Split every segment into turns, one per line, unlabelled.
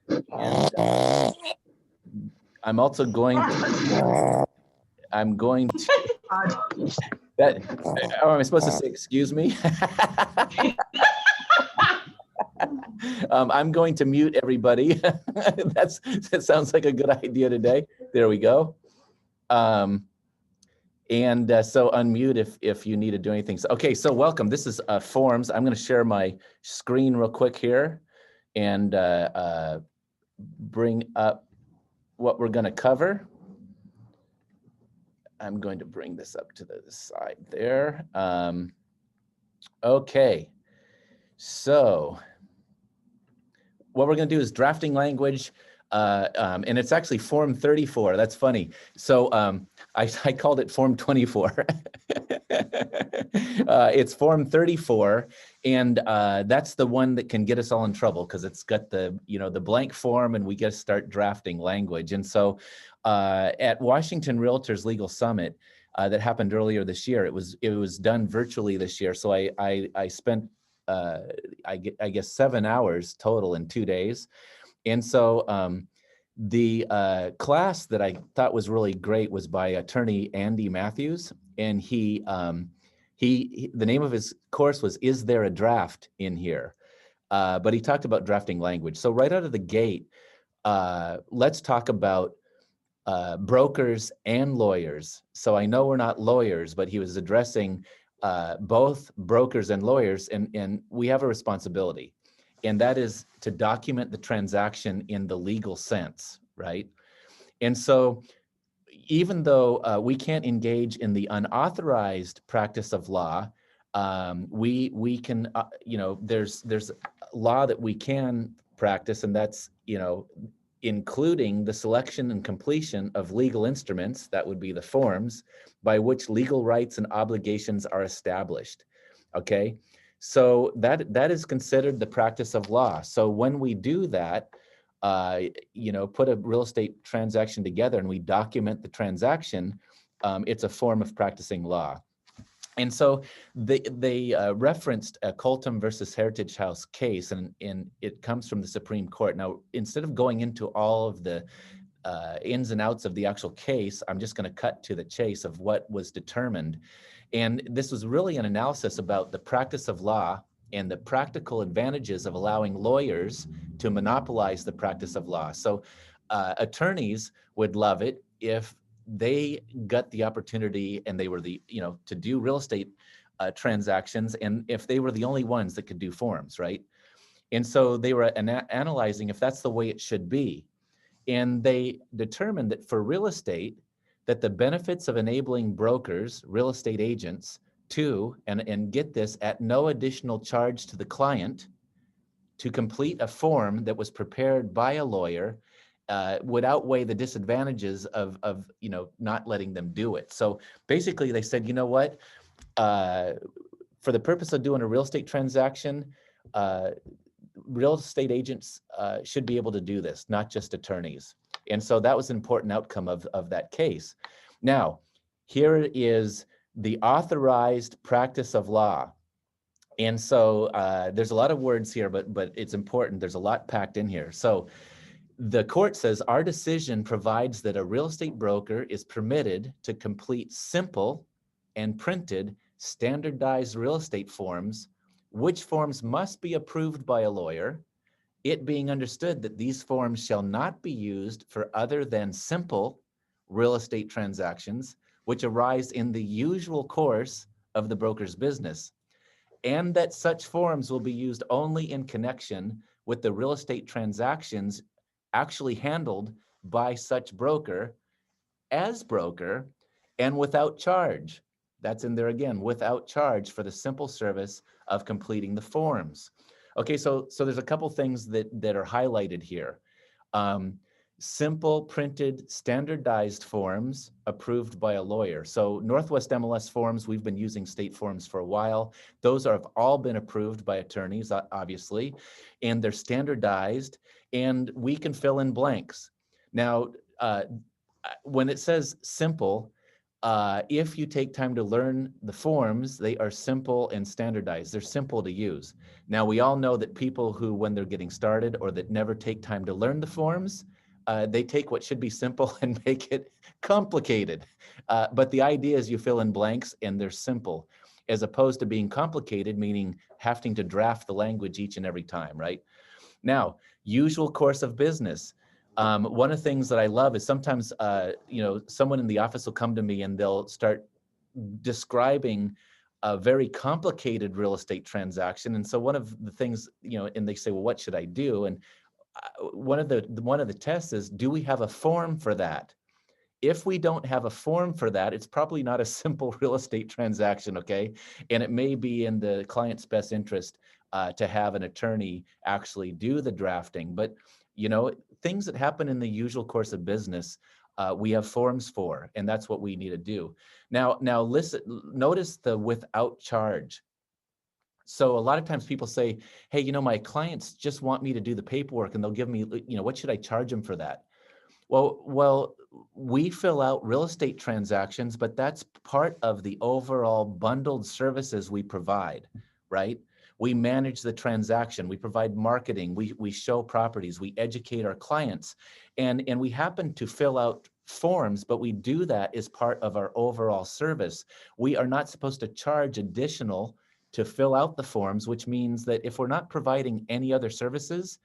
And I'm also going to, that, oh, am I supposed to say, excuse me? I'm going to mute everybody. That sounds like a good idea today. There we go. So unmute if you need to do anything. So, okay, so welcome. This is forms. I'm going to share my screen real quick here and bring up what we're going to cover. I'm going to bring this up to the side there. Okay, so what we're going to do is drafting language, and it's actually form 34. That's funny. So I called it form 24. It's form 34, and that's the one that can get us all in trouble because it's got the the blank form, and we get to start drafting language. And so at Washington Realtors Legal Summit that happened earlier this year, it was done virtually this year. So I spent I guess 7 hours total in 2 days. And so the class that I thought was really great was by attorney Andy Matthews. And he the name of his course was, Is There a Draft in Here? But he talked about drafting language. So right out of the gate, let's talk about brokers and lawyers. So I know we're not lawyers, but he was addressing both brokers and lawyers, and we have a responsibility, and that is to document the transaction in the legal sense, right? And so even though we can't engage in the unauthorized practice of law, we can, there's law that we can practice, and that's, including the selection and completion of legal instruments, that would be the forms, by which legal rights and obligations are established. Okay, so that is considered the practice of law. So when we do that, put a real estate transaction together and we document the transaction, it's a form of practicing law. And so they referenced a Colton versus Heritage House case, and it comes from the Supreme Court. Now, instead of going into all of the ins and outs of the actual case, I'm just going to cut to the chase of what was determined. And this was really an analysis about the practice of law and the practical advantages of allowing lawyers to monopolize the practice of law. So attorneys would love it if they got the opportunity and they were to do real estate transactions, and if they were the only ones that could do forms, right? And so they were analyzing if that's the way it should be. And they determined that for real estate, that the benefits of enabling brokers, real estate agents, to, and get this, at no additional charge to the client, to complete a form that was prepared by a lawyer would outweigh the disadvantages of not letting them do it. So basically they said, you know what, for the purpose of doing a real estate transaction, real estate agents should be able to do this, not just attorneys. And so that was an important outcome of that case. Now, here is the authorized practice of law. And so there's a lot of words here, but it's important. There's a lot packed in here. So the court says our decision provides that a real estate broker is permitted to complete simple and printed standardized real estate forms, which forms must be approved by a lawyer, it being understood that these forms shall not be used for other than simple real estate transactions, which arise in the usual course of the broker's business, and that such forms will be used only in connection with the real estate transactions actually handled by such broker as broker, and without charge. That's in there again, without charge for the simple service of completing the forms. Okay, so there's a couple things that are highlighted here. Simple printed standardized forms approved by a lawyer. So Northwest MLS forms, we've been using state forms for a while. Those have all been approved by attorneys, obviously, and they're standardized, and we can fill in blanks. Now, when it says simple, If you take time to learn the forms, they are simple and standardized. They're simple to use. Now, we all know that people who, when they're getting started or that never take time to learn the forms, they take what should be simple and make it complicated. But the idea is you fill in blanks and they're simple, as opposed to being complicated, meaning having to draft the language each and every time, right? Now, usual course of business. One of the things that I love is sometimes, someone in the office will come to me and they'll start describing a very complicated real estate transaction. And so one of the things, and they say, well, what should I do? And one of the tests is, do we have a form for that? If we don't have a form for that, it's probably not a simple real estate transaction, okay? And it may be in the client's best interest to have an attorney actually do the drafting. But, things that happen in the usual course of business, we have forms for, and that's what we need to do. Now listen, notice the without charge. So a lot of times people say, hey, my clients just want me to do the paperwork and they'll give me, what should I charge them for that? Well, we fill out real estate transactions, but that's part of the overall bundled services we provide, right? We manage the transaction, we provide marketing, we show properties, we educate our clients, and we happen to fill out forms, but we do that as part of our overall service. We are not supposed to charge additional to fill out the forms, which means that if we're not providing any other services,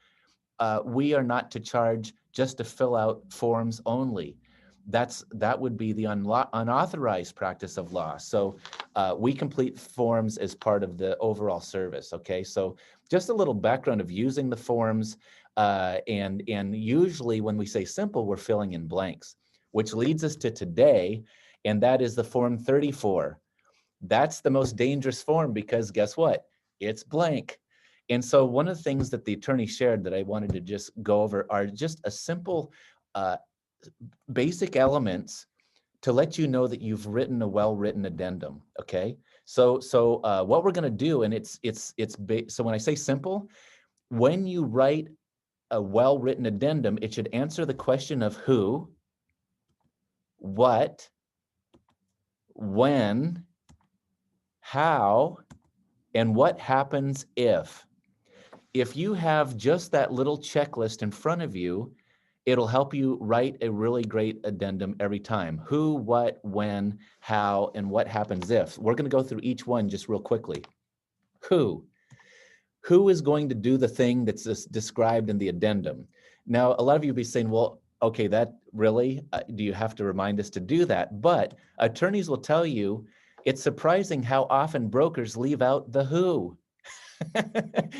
we are not to charge just to fill out forms only. That would be the unauthorized practice of law. So we complete forms as part of the overall service. Okay, so just a little background of using the forms, and usually when we say simple, we're filling in blanks, which leads us to today, and that is the form 34. That's the most dangerous form because guess what? It's blank. And so one of the things that the attorney shared that I wanted to just go over are just a simple uh, basic elements to let you know that you've written a well-written addendum. Okay. So what we're going to do, and so when I say simple, when you write a well-written addendum, it should answer the question of who, what, when, how, and what happens if. If you have just that little checklist in front of you, it'll help you write a really great addendum every time. Who, what, when, how, and what happens if. We're going to go through each one just real quickly. Who is going to do the thing that's described in the addendum? Now, a lot of you will be saying, well, okay, that really, do you have to remind us to do that? But attorneys will tell you, it's surprising how often brokers leave out the who.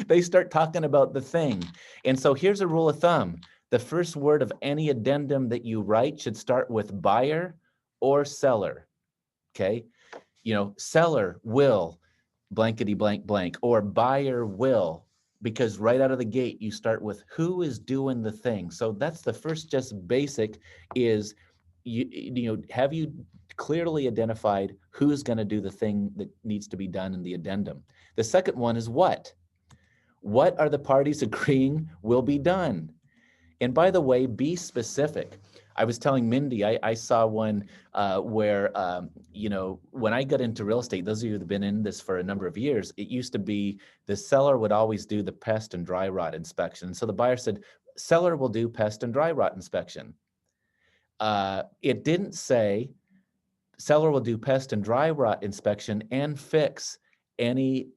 They start talking about the thing. And so here's a rule of thumb. The first word of any addendum that you write should start with buyer or seller. Okay. Seller will blankety blank blank, or buyer will, because right out of the gate, you start with who is doing the thing. So that's the first just basic is, have you clearly identified who's going to do the thing that needs to be done in the addendum? The second one is what? What are the parties agreeing will be done? And by the way, be specific. I was telling Mindy, I saw one where, when I got into real estate, those of you that have been in this for a number of years, it used to be the seller would always do the pest and dry rot inspection. So the buyer said, seller will do pest and dry rot inspection. It didn't say seller will do pest and dry rot inspection and fix any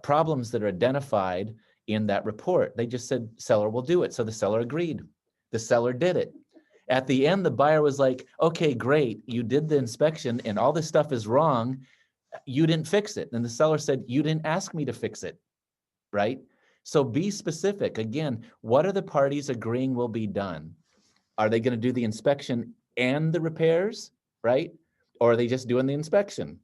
problems that are identified in that report. They just said seller will do it. So the seller agreed. The seller did it. At the end, the buyer was like, okay, great. You did the inspection and all this stuff is wrong. You didn't fix it. And the seller said, you didn't ask me to fix it, right? So be specific. Again, what are the parties agreeing will be done? Are they going to do the inspection and the repairs, right? Or are they just doing the inspection?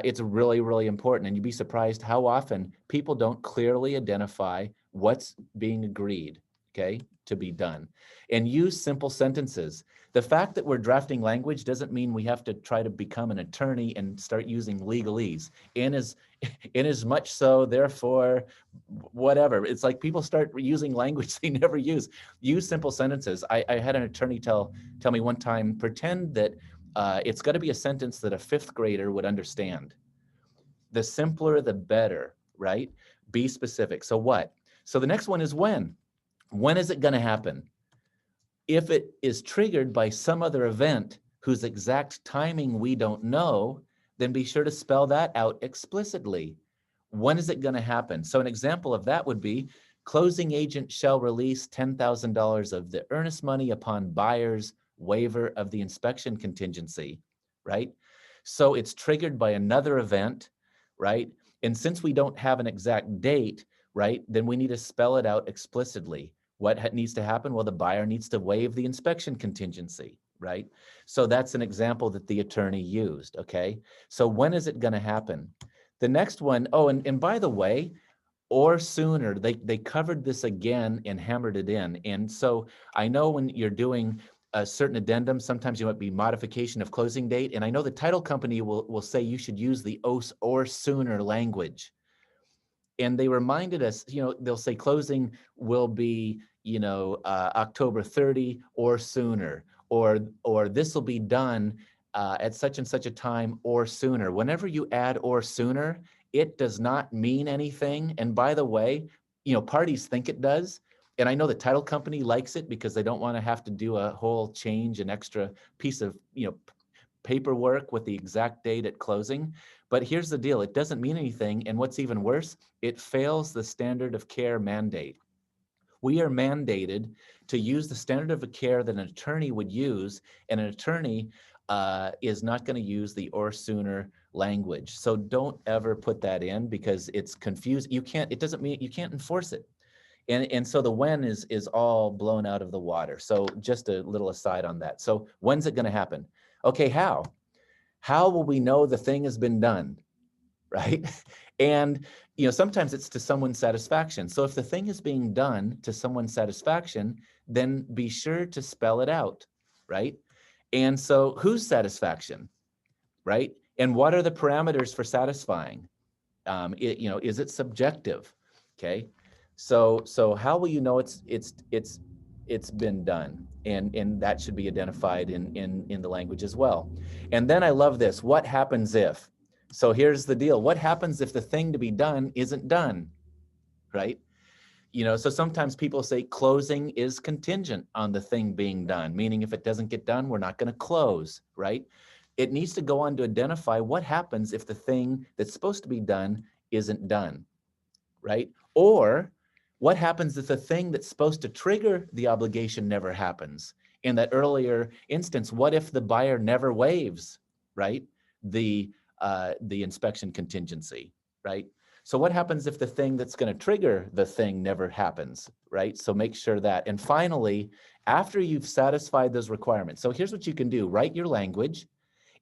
It's really, really important. And you'd be surprised how often people don't clearly identify what's being agreed, okay, to be done. And use simple sentences. The fact that we're drafting language doesn't mean we have to try to become an attorney and start using legalese. In as much so, therefore, whatever. It's like people start using language they never use. Use simple sentences. I had an attorney tell me one time, pretend that it's got to be a sentence that a fifth grader would understand. The simpler, the better, right? Be specific. So what? So the next one is when. When is it going to happen? If it is triggered by some other event whose exact timing we don't know, then be sure to spell that out explicitly. When is it going to happen? So an example of that would be closing agent shall release $10,000 of the earnest money upon buyer's waiver of the inspection contingency, right? So it's triggered by another event, right? And since we don't have an exact date, right, then we need to spell it out explicitly. What needs to happen? Well, the buyer needs to waive the inspection contingency, right? So that's an example that the attorney used, okay? So when is it going to happen? The next one, oh, and by the way, or sooner, they covered this again and hammered it in. And so I know when you're doing a certain addendum, sometimes you might be modification of closing date. And I know the title company will say you should use the or sooner language. And they reminded us, they'll say closing will be, October 30 or sooner, or this will be done at such and such a time or sooner. Whenever you add or sooner, it does not mean anything. And by the way, parties think it does. And I know the title company likes it because they don't want to have to do a whole change, an extra piece of, paperwork with the exact date at closing. But here's the deal, it doesn't mean anything. And what's even worse, it fails the standard of care mandate. We are mandated to use the standard of care that an attorney would use, and an attorney is not going to use the or sooner language. So don't ever put that in because it's confused. It doesn't mean you can't enforce it. And so the when is all blown out of the water. So just a little aside on that. So when's it going to happen? Okay, how? How will we know the thing has been done, right? And sometimes it's to someone's satisfaction. So if the thing is being done to someone's satisfaction, then be sure to spell it out, right? And so whose satisfaction, right? And what are the parameters for satisfying? Is it subjective? Okay. So how will you know it's been done? And that should be identified in the language as well. And then I love this. What happens if? So here's the deal. What happens if the thing to be done isn't done, right? So sometimes people say closing is contingent on the thing being done, meaning if it doesn't get done, we're not going to close, right? It needs to go on to identify what happens if the thing that's supposed to be done isn't done, right? Or what happens if the thing that's supposed to trigger the obligation never happens? In that earlier instance, what if the buyer never waives, right? The inspection contingency, right? So what happens if the thing that's going to trigger the thing never happens, right? So make sure that. And finally, after you've satisfied those requirements, so here's what you can do. Write your language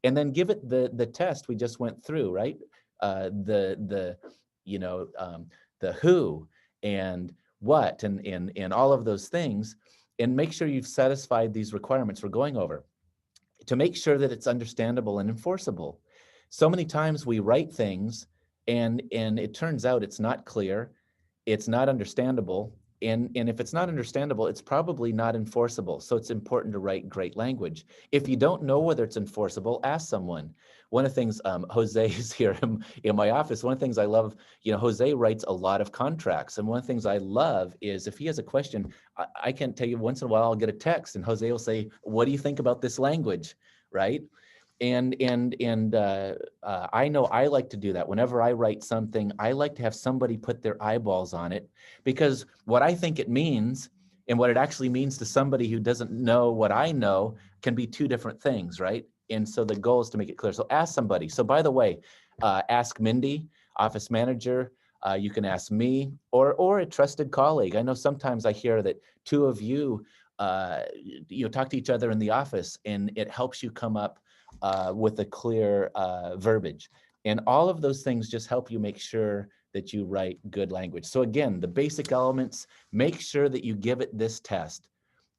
and then give it the test we just went through, right? The who and what and all of those things, and make sure you've satisfied these requirements we're going over to make sure that it's understandable and enforceable. So many times we write things and it turns out it's not clear, it's not understandable, and if it's not understandable, it's probably not enforceable. So it's important to write great language. If you don't know whether it's enforceable, ask someone. One of the things, Jose is here in my office. One of the things I love, Jose writes a lot of contracts. And one of the things I love is if he has a question, I can tell you once in a while, I'll get a text and Jose will say, what do you think about this language, right? And I know I like to do that. Whenever I write something, I like to have somebody put their eyeballs on it, because what I think it means and what it actually means to somebody who doesn't know what I know can be two different things, right? And so the goal is to make it clear. So ask somebody. So by the way, ask Mindy, office manager. You can ask me or a trusted colleague. I know sometimes I hear that two of you talk to each other in the office, and it helps you come up with a clear verbiage. And all of those things just help you make sure that you write good language. So again, the basic elements, make sure that you give it this test.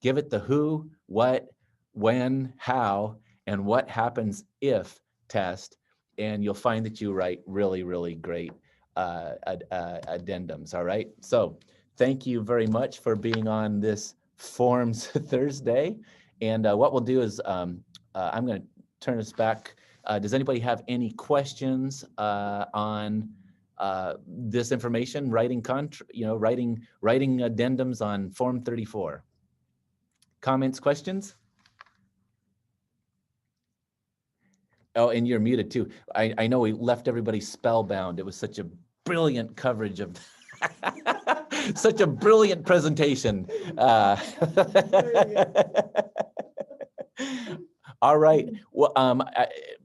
Give it the who, what, when, how, and what happens if test, and you'll find that you write really, really great addendums, all right? So thank you very much for being on this Forms Thursday. And what we'll do is I'm going to turn us back. Does anybody have any questions on this information, writing addendums on Form 34? Comments, questions? Oh, and you're muted too. I know we left everybody spellbound. It was such a brilliant coverage of such a brilliant presentation. All right. Well,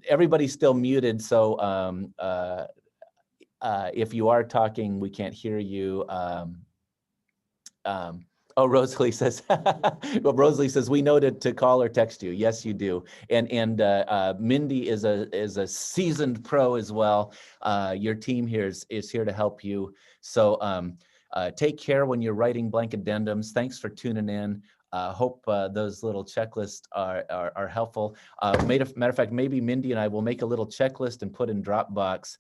everybody's still muted, so if you are talking, we can't hear you. Oh, Rosalie says, well, Rosalie says, we know to call or text you. Yes, you do. And Mindy is a seasoned pro as well. Your team here is here to help you. So take care when you're writing blank addendums. Thanks for tuning in. Hope those little checklists are helpful. Matter of fact, maybe Mindy and I will make a little checklist and put in Dropbox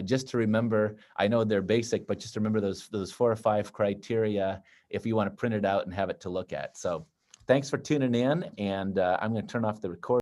just to remember. I know they're basic, but just remember those 4 or 5 criteria if you want to print it out and have it to look at. So thanks for tuning in, and I'm going to turn off the recording.